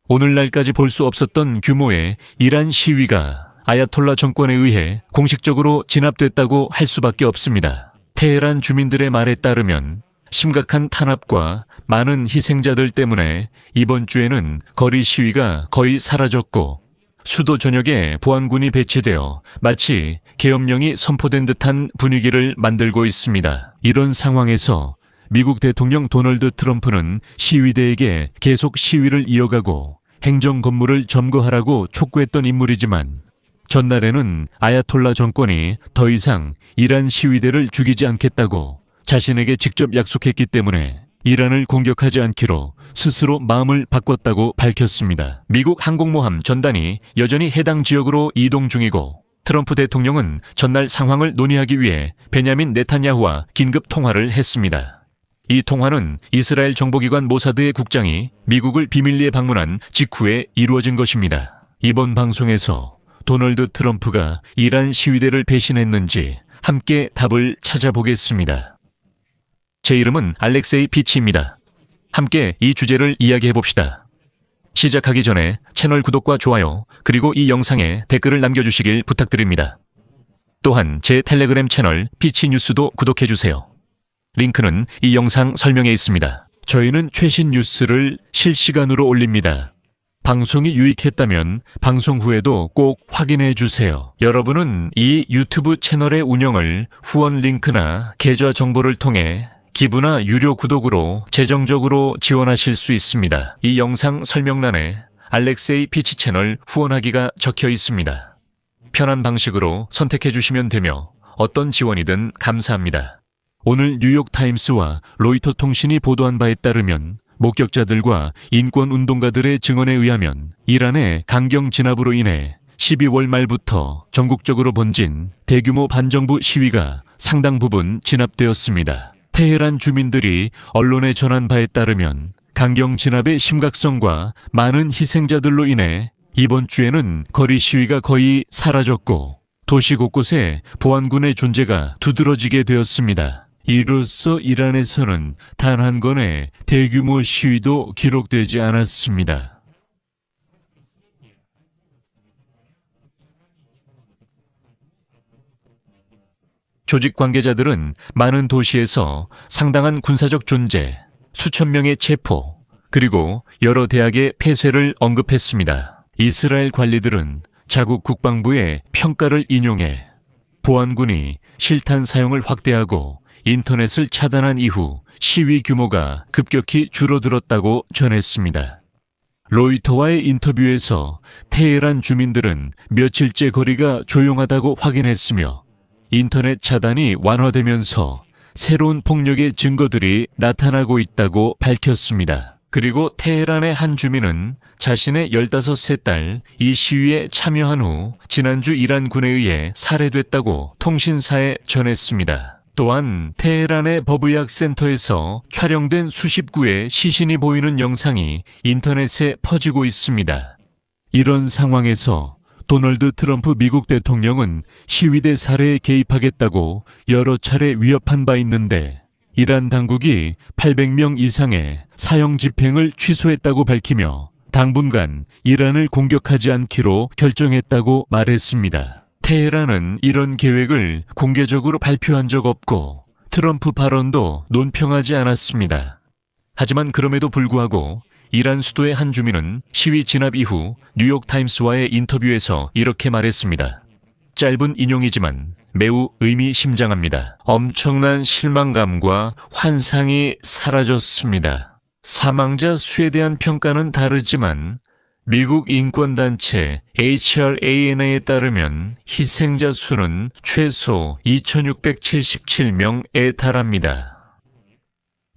오늘날까지 볼 수 없었던 규모의 이란 시위가 아야톨라 정권에 의해 공식적으로 진압됐다고 할 수밖에 없습니다. 테헤란 주민들의 말에 따르면 심각한 탄압과 많은 희생자들 때문에 이번 주에는 거리 시위가 거의 사라졌고 수도 전역에 보안군이 배치되어 마치 계엄령이 선포된 듯한 분위기를 만들고 있습니다. 이런 상황에서 미국 대통령 도널드 트럼프는 시위대에게 계속 시위를 이어가고 행정 건물을 점거하라고 촉구했던 인물이지만 전날에는 아야톨라 정권이 더 이상 이란 시위대를 죽이지 않겠다고 자신에게 직접 약속했기 때문에 이란을 공격하지 않기로 스스로 마음을 바꿨다고 밝혔습니다. 미국 항공모함 전단이 여전히 해당 지역으로 이동 중이고 트럼프 대통령은 전날 상황을 논의하기 위해 베냐민 네탄야후와 긴급 통화를 했습니다. 이 통화는 이스라엘 정보기관 모사드의 국장이 미국을 비밀리에 방문한 직후에 이루어진 것입니다. 이번 방송에서 도널드 트럼프가 이란 시위대를 배신했는지 함께 답을 찾아보겠습니다. 제 이름은 알렉세이 피치입니다. 함께 이 주제를 이야기해봅시다. 시작하기 전에 채널 구독과 좋아요 그리고 이 영상에 댓글을 남겨주시길 부탁드립니다. 또한 제 텔레그램 채널 피치뉴스도 구독해주세요. 링크는 이 영상 설명에 있습니다. 저희는 최신 뉴스를 실시간으로 올립니다. 방송이 유익했다면 방송 후에도 꼭 확인해 주세요. 여러분은 이 유튜브 채널의 운영을 후원 링크나 계좌 정보를 통해 기부나 유료 구독으로 재정적으로 지원하실 수 있습니다. 이 영상 설명란에 알렉세이 피치 채널 후원하기가 적혀 있습니다. 편한 방식으로 선택해 주시면 되며 어떤 지원이든 감사합니다. 오늘 뉴욕타임스와 로이터 통신이 보도한 바에 따르면 목격자들과 인권운동가들의 증언에 의하면 이란의 강경 진압으로 인해 12월 말부터 전국적으로 번진 대규모 반정부 시위가 상당 부분 진압되었습니다. 테헤란 주민들이 언론에 전한 바에 따르면 강경 진압의 심각성과 많은 희생자들로 인해 이번 주에는 거리 시위가 거의 사라졌고 도시 곳곳에 보안군의 존재가 두드러지게 되었습니다. 이로써 이란에서는 단 한 건의 대규모 시위도 기록되지 않았습니다. 조직 관계자들은 많은 도시에서 상당한 군사적 존재, 수천 명의 체포, 그리고 여러 대학의 폐쇄를 언급했습니다. 이스라엘 관리들은 자국 국방부의 평가를 인용해 보안군이 실탄 사용을 확대하고 인터넷을 차단한 이후 시위 규모가 급격히 줄어들었다고 전했습니다. 로이터와의 인터뷰에서 테헤란 주민들은 며칠째 거리가 조용하다고 확인했으며 인터넷 차단이 완화되면서 새로운 폭력의 증거들이 나타나고 있다고 밝혔습니다. 그리고 테헤란의 한 주민은 자신의 15세 딸 이 시위에 참여한 후 지난주 이란군에 의해 살해됐다고 통신사에 전했습니다. 또한 테헤란의 법의학 센터에서 촬영된 수십 구의 시신이 보이는 영상이 인터넷에 퍼지고 있습니다. 이런 상황에서 도널드 트럼프 미국 대통령은 시위대 살해에 개입하겠다고 여러 차례 위협한 바 있는데 이란 당국이 800명 이상의 사형 집행을 취소했다고 밝히며 당분간 이란을 공격하지 않기로 결정했다고 말했습니다. 테헤란은 이런 계획을 공개적으로 발표한 적 없고 트럼프 발언도 논평하지 않았습니다. 하지만 그럼에도 불구하고 이란 수도의 한 주민은 시위 진압 이후 뉴욕타임스와의 인터뷰에서 이렇게 말했습니다. 짧은 인용이지만 매우 의미심장합니다. 엄청난 실망감과 환상이 사라졌습니다. 사망자 수에 대한 평가는 다르지만 미국 인권단체 HRAN에 따르면 희생자 수는 최소 2,677명에 달합니다.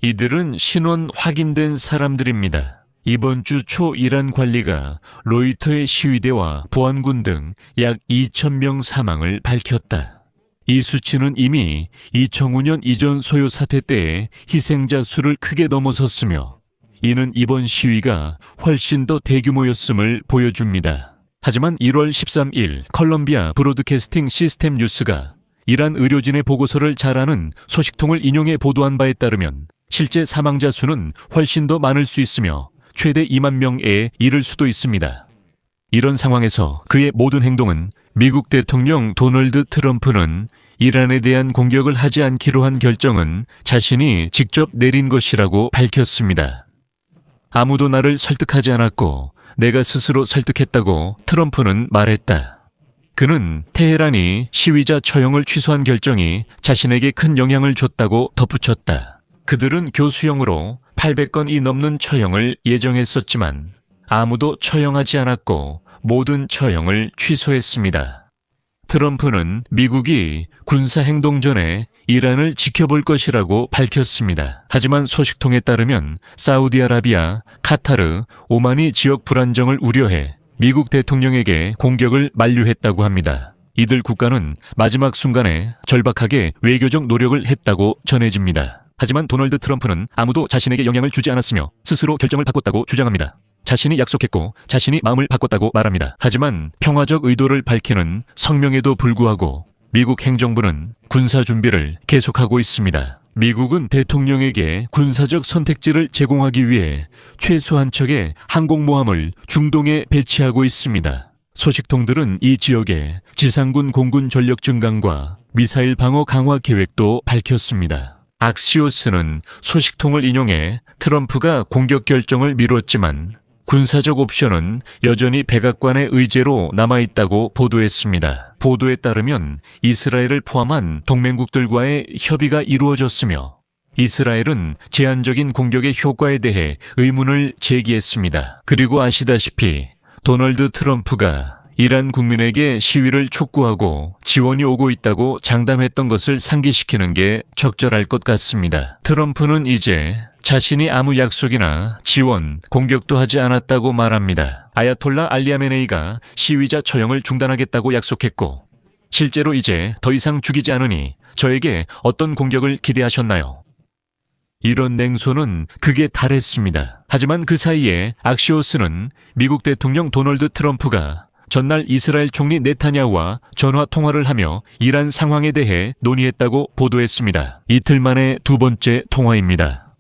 이들은 신원 확인된 사람들입니다. 이번 주 초 이란 관리가 로이터의 시위대와 보안군 등 약 2,000명 사망을 밝혔다. 이 수치는 이미 2005년 이전 소요 사태 때의 희생자 수를 크게 넘어섰으며 이는 이번 시위가 훨씬 더 대규모였음을 보여줍니다. 하지만 1월 13일 컬럼비아 브로드캐스팅 시스템 뉴스가 이란 의료진의 보고서를 잘 아는 소식통을 인용해 보도한 바에 따르면 실제 사망자 수는 훨씬 더 많을 수 있으며 최대 2만 명에 이를 수도 있습니다. 이런 상황에서 그의 모든 행동은 미국 대통령 도널드 트럼프는 이란에 대한 공격을 하지 않기로 한 결정은 자신이 직접 내린 것이라고 밝혔습니다. 아무도 나를 설득하지 않았고 내가 스스로 설득했다고 트럼프는 말했다. 그는 테헤란이 시위자 처형을 취소한 결정이 자신에게 큰 영향을 줬다고 덧붙였다. 그들은 교수형으로 800건이 넘는 처형을 예정했었지만 아무도 처형하지 않았고 모든 처형을 취소했습니다. 트럼프는 미국이 군사행동 전에 이란을 지켜볼 것이라고 밝혔습니다. 하지만 소식통에 따르면 사우디아라비아, 카타르, 오만이 지역 불안정을 우려해 미국 대통령에게 공격을 만류했다고 합니다. 이들 국가는 마지막 순간에 절박하게 외교적 노력을 했다고 전해집니다. 하지만 도널드 트럼프는 아무도 자신에게 영향을 주지 않았으며 스스로 결정을 바꿨다고 주장합니다. 자신이 약속했고 자신이 마음을 바꿨다고 말합니다. 하지만 평화적 의도를 밝히는 성명에도 불구하고 미국 행정부는 군사 준비를 계속하고 있습니다. 미국은 대통령에게 군사적 선택지를 제공하기 위해 최소한 척의 항공모함을 중동에 배치하고 있습니다. 소식통들은 이 지역에 지상군 공군 전력 증강과 미사일 방어 강화 계획도 밝혔습니다. 악시오스는 소식통을 인용해 트럼프가 공격 결정을 미뤘지만 군사적 옵션은 여전히 백악관의 의제로 남아있다고 보도했습니다. 보도에 따르면 이스라엘을 포함한 동맹국들과의 협의가 이루어졌으며 이스라엘은 제한적인 공격의 효과에 대해 의문을 제기했습니다. 그리고 아시다시피 도널드 트럼프가 이란 국민에게 시위를 촉구하고 지원이 오고 있다고 장담했던 것을 상기시키는 게 적절할 것 같습니다. 트럼프는 이제 자신이 아무 약속이나 지원, 공격도 하지 않았다고 말합니다. 아야톨라 알리 하메네이가 시위자 처형을 중단하겠다고 약속했고 실제로 이제 더 이상 죽이지 않으니 저에게 어떤 공격을 기대하셨나요? 이런 냉소는 극에 달했습니다. 하지만 그 사이에 악시오스는 미국 대통령 도널드 트럼프가 전날 이스라엘 총리 네타냐후와 전화 통화를 하며 이란 상황에 대해 논의했다고 보도했습니다. 이틀 만에 두 번째 통화입니다.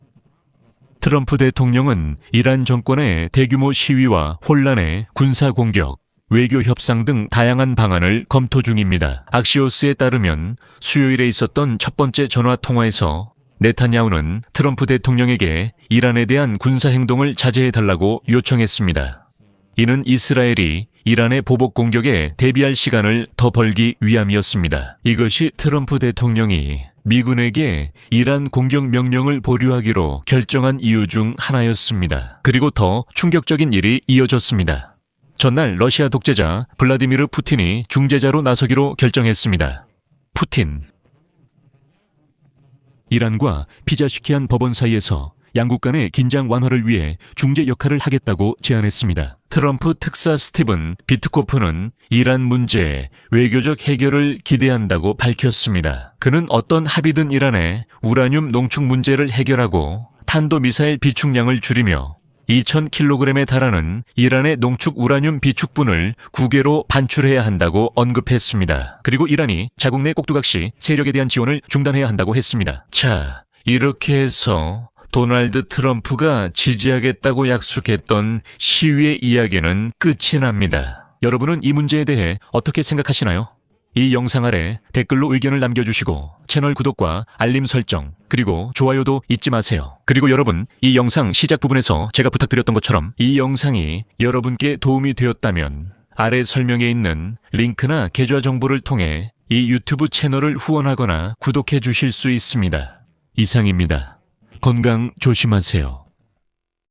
트럼프 대통령은 이란 정권의 대규모 시위와 혼란의 군사 공격, 외교 협상 등 다양한 방안을 검토 중입니다. 악시오스에 따르면 수요일에 있었던 첫 번째 전화 통화에서 네타냐후는 트럼프 대통령에게 이란에 대한 군사 행동을 자제해달라고 요청했습니다. 이는 이스라엘이 이란의 보복 공격에 대비할 시간을 더 벌기 위함이었습니다. 이것이 트럼프 대통령이 미군에게 이란 공격 명령을 보류하기로 결정한 이유 중 하나였습니다. 그리고 더 충격적인 일이 이어졌습니다. 전날 러시아 독재자 블라디미르 푸틴이 중재자로 나서기로 결정했습니다. 푸틴. 이란과 피자시키안 법원 사이에서 양국 간의 긴장 완화를 위해 중재 역할을 하겠다고 제안했습니다. 트럼프 특사 스티븐 비트코프는 이란 문제의 외교적 해결을 기대한다고 밝혔습니다. 그는 어떤 합의든 이란의 우라늄 농축 문제를 해결하고 탄도미사일 비축량을 줄이며 2,000kg에 달하는 이란의 농축 우라늄 비축분을 국외로 반출해야 한다고 언급했습니다. 그리고 이란이 자국 내 꼭두각시 세력에 대한 지원을 중단해야 한다고 했습니다. 자, 이렇게 해서 도널드 트럼프가 지지하겠다고 약속했던 시위의 이야기는 끝이 납니다. 여러분은 이 문제에 대해 어떻게 생각하시나요? 이 영상 아래 댓글로 의견을 남겨주시고 채널 구독과 알림 설정 그리고 좋아요도 잊지 마세요. 그리고 여러분, 이 영상 시작 부분에서 제가 부탁드렸던 것처럼 이 영상이 여러분께 도움이 되었다면 아래 설명에 있는 링크나 계좌 정보를 통해 이 유튜브 채널을 후원하거나 구독해 주실 수 있습니다. 이상입니다. 건강 조심하세요.